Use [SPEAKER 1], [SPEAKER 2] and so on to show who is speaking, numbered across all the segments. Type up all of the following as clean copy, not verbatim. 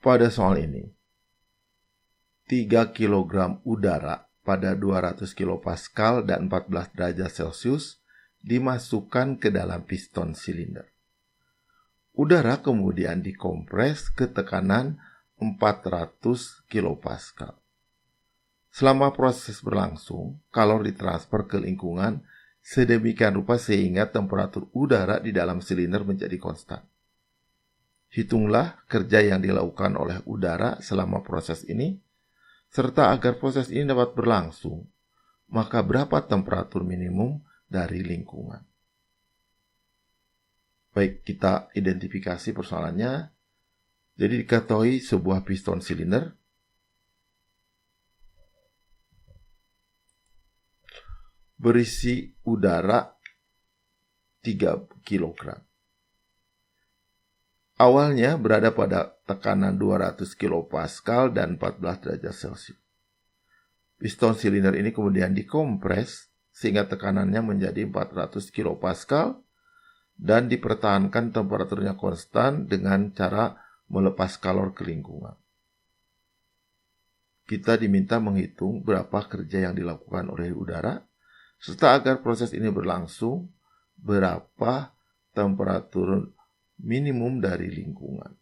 [SPEAKER 1] Pada soal ini, 3 kg udara pada 200 kilopascal dan 14 derajat Celcius dimasukkan ke dalam piston silinder. Udara kemudian dikompres ke tekanan 400 kilopascal. Selama proses berlangsung, kalor ditransfer ke lingkungan sedemikian rupa sehingga temperatur udara di dalam silinder menjadi konstan. Hitunglah kerja yang dilakukan oleh udara selama proses ini, serta agar proses ini dapat berlangsung, maka berapa temperatur minimum dari lingkungan. Baik, kita identifikasi persoalannya. Jadi diketahui sebuah piston silinder berisi udara 3 kg. Awalnya berada pada tekanan 200 kilopascal dan 14 derajat Celcius. Piston silinder ini kemudian dikompres sehingga tekanannya menjadi 400 kilopascal dan dipertahankan temperaturnya konstan dengan cara melepas kalor ke lingkungan. Kita diminta menghitung berapa kerja yang dilakukan oleh udara, serta agar proses ini berlangsung, berapa temperatur minimum dari lingkungan.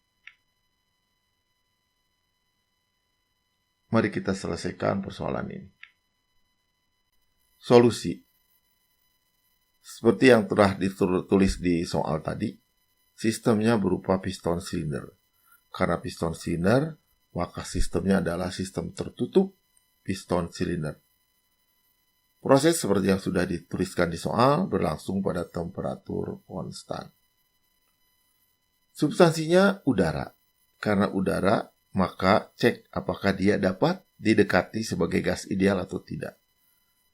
[SPEAKER 1] Mari kita selesaikan persoalan ini. Solusi. Seperti yang telah ditulis di soal tadi, sistemnya berupa piston silinder. Karena piston silinder, maka sistemnya adalah sistem tertutup piston silinder. Proses seperti yang sudah dituliskan di soal berlangsung pada temperatur konstan. Substansinya udara. Karena udara, maka cek apakah dia dapat didekati sebagai gas ideal atau tidak.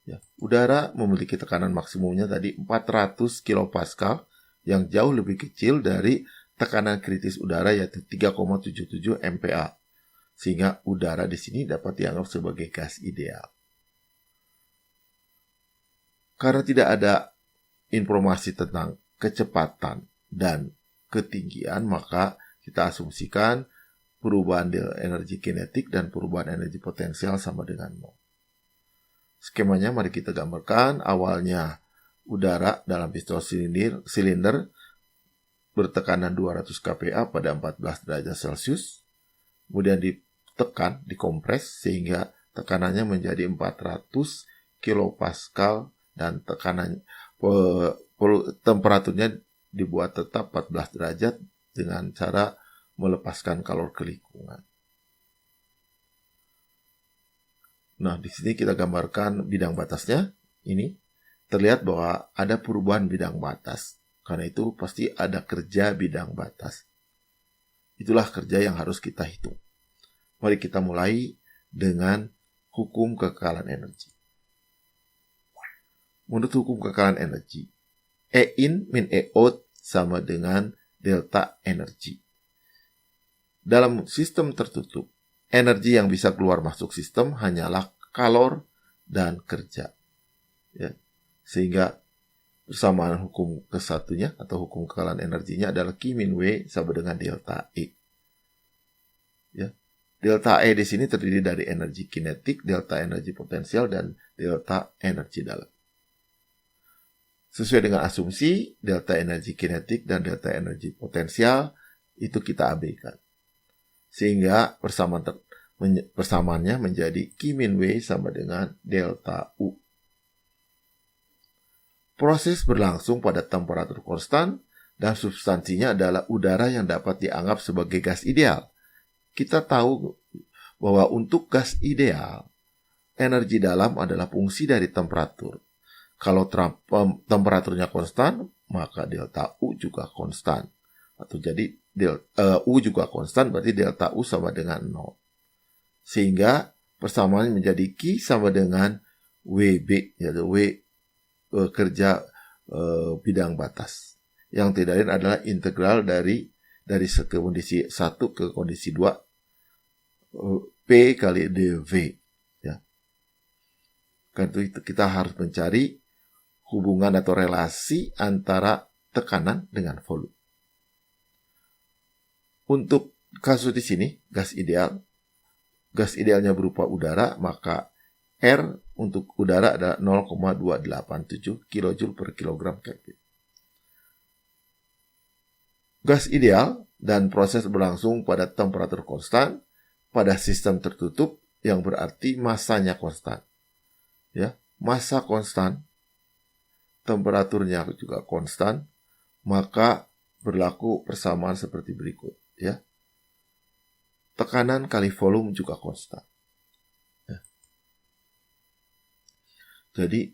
[SPEAKER 1] Ya, udara memiliki tekanan maksimumnya tadi 400 kilopascal yang jauh lebih kecil dari tekanan kritis udara yaitu 3,77 MPa. Sehingga udara di sini dapat dianggap sebagai gas ideal. Karena tidak ada informasi tentang kecepatan dan ketinggian, maka kita asumsikan perubahan energi kinetik dan perubahan energi potensial sama dengan 0. Skemanya mari kita gambarkan. Awalnya udara dalam piston silinder bertekanan 200 kPa pada 14 derajat Celcius. Kemudian ditekan, dikompres sehingga tekanannya menjadi 400 kilopascal dan temperaturnya dibuat tetap 14 derajat dengan cara melepaskan kalor ke lingkungan. Nah, di sini kita gambarkan bidang batasnya. Ini terlihat bahwa ada perubahan bidang batas. Karena itu pasti ada kerja bidang batas. Itulah kerja yang harus kita hitung. Mari kita mulai dengan hukum kekekalan energi. Menurut hukum kekekalan energi, E in min E out sama dengan delta energi. Dalam sistem tertutup, energi yang bisa keluar masuk sistem hanyalah kalor dan kerja. Ya. Sehingga persamaan hukum kesatunya atau hukum kekekalan energinya adalah Q min W sama dengan delta E. Ya. Delta E di sini terdiri dari energi kinetik, delta energi potensial, dan delta energi dalam. Sesuai dengan asumsi, delta energi kinetik dan delta energi potensial itu kita abaikan. Sehingga persamaannya menjadi Q min W sama dengan delta U. Proses berlangsung pada temperatur konstan dan substansinya adalah udara yang dapat dianggap sebagai gas ideal. Kita tahu bahwa untuk gas ideal, energi dalam adalah fungsi dari temperatur. Kalau temperaturnya konstan, maka delta U juga konstan. Atau jadi U juga konstan, berarti delta U sama dengan 0. Sehingga persamaan menjadi Q sama dengan WB, yaitu W kerja bidang batas. Yang tidak lain adalah integral dari kondisi 1 ke kondisi 2 P kali dV. Ya. Karena itu kita harus mencari hubungan atau relasi antara tekanan dengan volume. Untuk kasus di sini, gas idealnya berupa udara, maka R untuk udara adalah 0,287 kJ per kilogram Kelvin. Gas ideal dan proses berlangsung pada temperatur konstan pada sistem tertutup yang berarti masanya konstan. Ya, massa konstan, temperaturnya juga konstan, maka berlaku persamaan seperti berikut, ya. Tekanan kali volume juga konstan. Ya. Jadi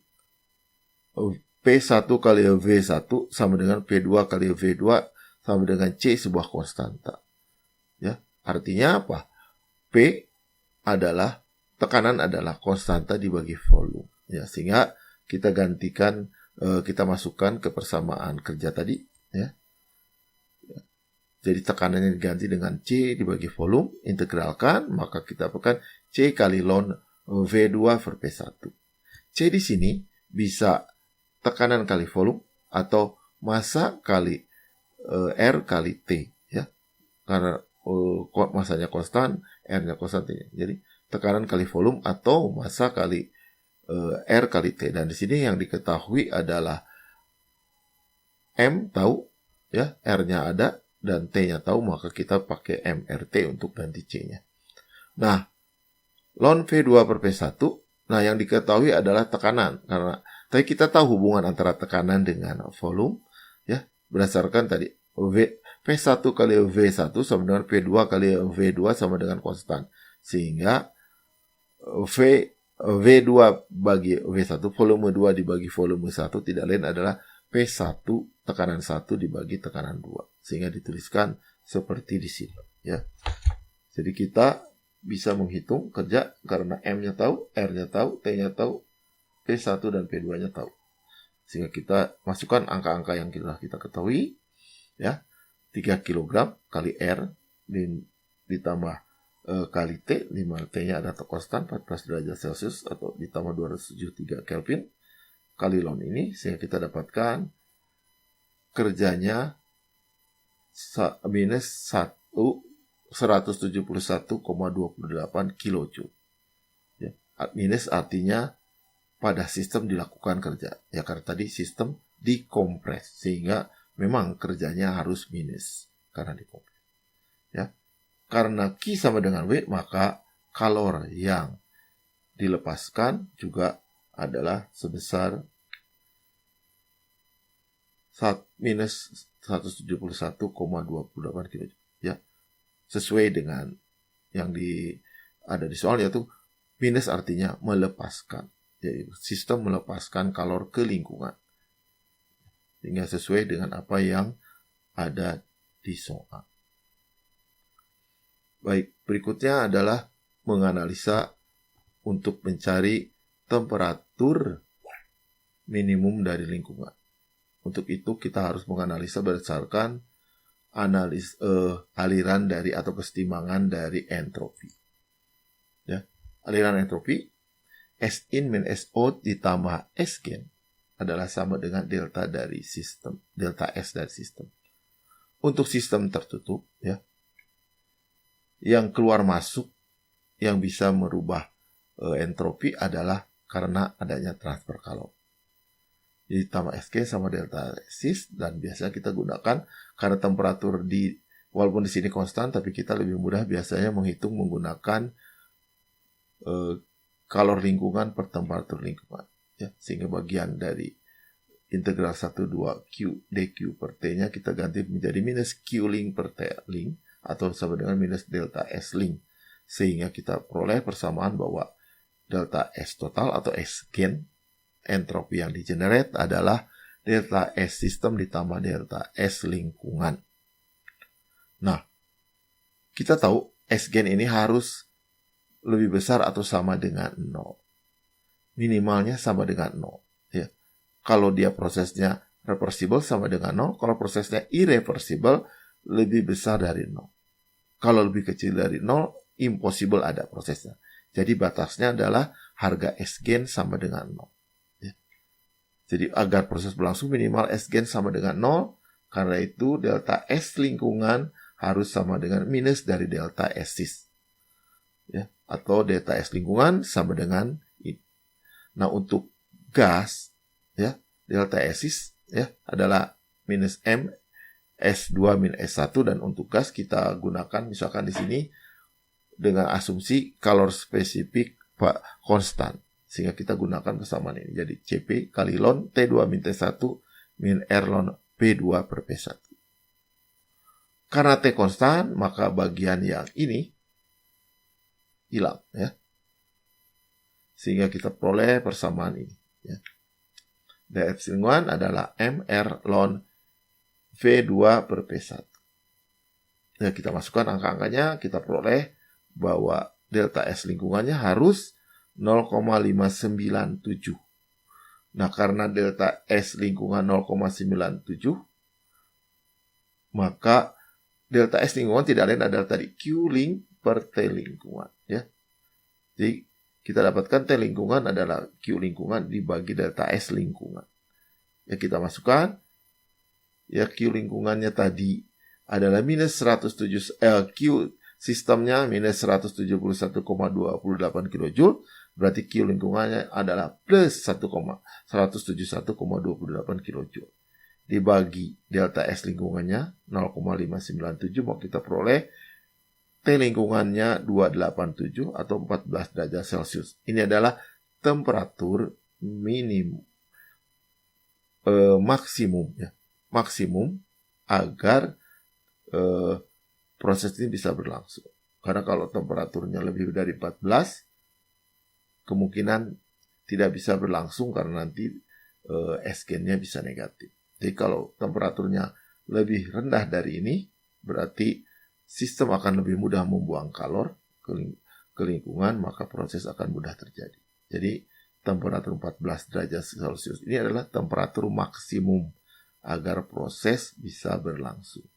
[SPEAKER 1] P1 kali V1 sama dengan P2 kali V2 sama dengan C sebuah konstanta. Ya, artinya apa? P adalah tekanan adalah konstanta dibagi volume. Ya, sehingga kita gantikan, kita masukkan ke persamaan kerja tadi. Ya. Jadi tekanannya diganti dengan C dibagi volume, integralkan, maka kita dapatkan C kali ln V2 per P1. C di sini bisa tekanan kali volume atau massa kali R kali T, ya. Karena massanya konstan, R-nya konstan. Jadi tekanan kali volume atau massa kali R kali T. Dan di sini yang diketahui adalah M tahu, ya, R-nya ada dan T-nya tahu, maka kita pakai MRT untuk ganti C-nya. Nah, ln V2 per P1, nah yang diketahui adalah tekanan. Karena tadi kita tahu hubungan antara tekanan dengan volume, ya, berdasarkan tadi P1 kali V1 sama dengan P2 kali V2 sama dengan konstan. Sehingga V2 bagi V1, volume 2 dibagi volume 1 tidak lain adalah P1 tekanan 1 dibagi tekanan 2. Sehingga dituliskan seperti di sini, ya. Jadi kita bisa menghitung kerja karena M-nya tahu, R-nya tahu, T-nya tahu, P1 dan P2-nya tahu. Sehingga kita masukkan angka-angka yang kita ketahui, ya. 3 kg kali R ditambah kali T, 5 T-nya ada konstan 14 derajat Celcius atau ditambah 273 Kelvin kali ln ini, sehingga kita dapatkan kerjanya minus 171,28 kJ. Ya, minus artinya pada sistem dilakukan kerja. Ya, karena tadi sistem dikompres, sehingga memang kerjanya harus minus karena dikompres. Ya, karena Q sama dengan W, maka kalor yang dilepaskan juga adalah sebesar minus 171,28 kJ. Ya, sesuai dengan yang ada di soal, yaitu minus artinya melepaskan. Jadi sistem melepaskan kalor ke lingkungan. Sehingga sesuai dengan apa yang ada di soal. Baik, berikutnya adalah menganalisa untuk mencari temperatur minimum dari lingkungan. Untuk itu kita harus menganalisa berdasarkan aliran dari atau kesetimbangan dari entropi. Ya, aliran entropi S in min SO ditambah S gen adalah sama dengan delta dari sistem, delta S dari sistem. Untuk sistem tertutup, ya, yang keluar masuk yang bisa merubah entropi adalah karena adanya transfer kalor. Jadi tambah SG sama delta sis, dan biasanya kita gunakan karena temperatur walaupun di sini konstan, tapi kita lebih mudah biasanya menghitung menggunakan kalor lingkungan per temperatur lingkungan, ya, sehingga bagian dari integral 1,2 Q dQ per T-nya kita ganti menjadi minus Q link per T link atau sama dengan minus delta S link, sehingga kita peroleh persamaan bahwa delta S total atau S gen entropi yang digenerate adalah delta S sistem ditambah delta S lingkungan. Nah, kita tahu S gen ini harus lebih besar atau sama dengan 0. Minimalnya sama dengan 0. Ya. Kalau dia prosesnya reversible sama dengan 0. Kalau prosesnya irreversible lebih besar dari 0. Kalau lebih kecil dari 0, impossible ada prosesnya. Jadi batasnya adalah harga S gen sama dengan 0. Jadi agar proses berlangsung minimal S gen sama dengan 0, karena itu delta S lingkungan harus sama dengan minus dari delta S. Ya, atau delta S lingkungan sama dengan ini. Nah, untuk gas, ya, delta S ya adalah minus M S2 min S1, dan untuk gas kita gunakan misalkan di sini dengan asumsi calor spesifik konstan, sehingga kita gunakan persamaan ini. Jadi Cp kali ln T2 min T1 min R ln P2 per P1. Karena T konstan, maka bagian yang ini hilang, ya. Sehingga kita peroleh persamaan ini, ya. dx lingkungan adalah MR ln V2 per P1. Ya, kita masukkan angka-angkanya, kita peroleh bahwa delta S lingkungannya harus 0,597. Nah, karena delta S lingkungan 0,97, maka delta S lingkungan tidak lain adalah tadi Q ling per T lingkungan, ya. Jadi kita dapatkan T lingkungan adalah Q lingkungan dibagi delta S lingkungan. Ya, kita masukkan, ya, Q lingkungannya tadi adalah minus 107, Q sistemnya minus 171,28 kJ, berarti Q lingkungannya adalah plus 171,28 kJ. Dibagi delta S lingkungannya 0,597, mau kita peroleh T lingkungannya 287 atau 14 derajat Celcius. Ini adalah temperatur maksimum, ya. Maksimum agar proses ini bisa berlangsung. Karena kalau temperaturnya lebih dari 14, kemungkinan tidak bisa berlangsung karena nanti S-gennya bisa negatif. Jadi kalau temperaturnya lebih rendah dari ini, berarti sistem akan lebih mudah membuang kalor ke lingkungan, maka proses akan mudah terjadi. Jadi temperatur 14 derajat Celcius ini adalah temperatur maksimum agar proses bisa berlangsung.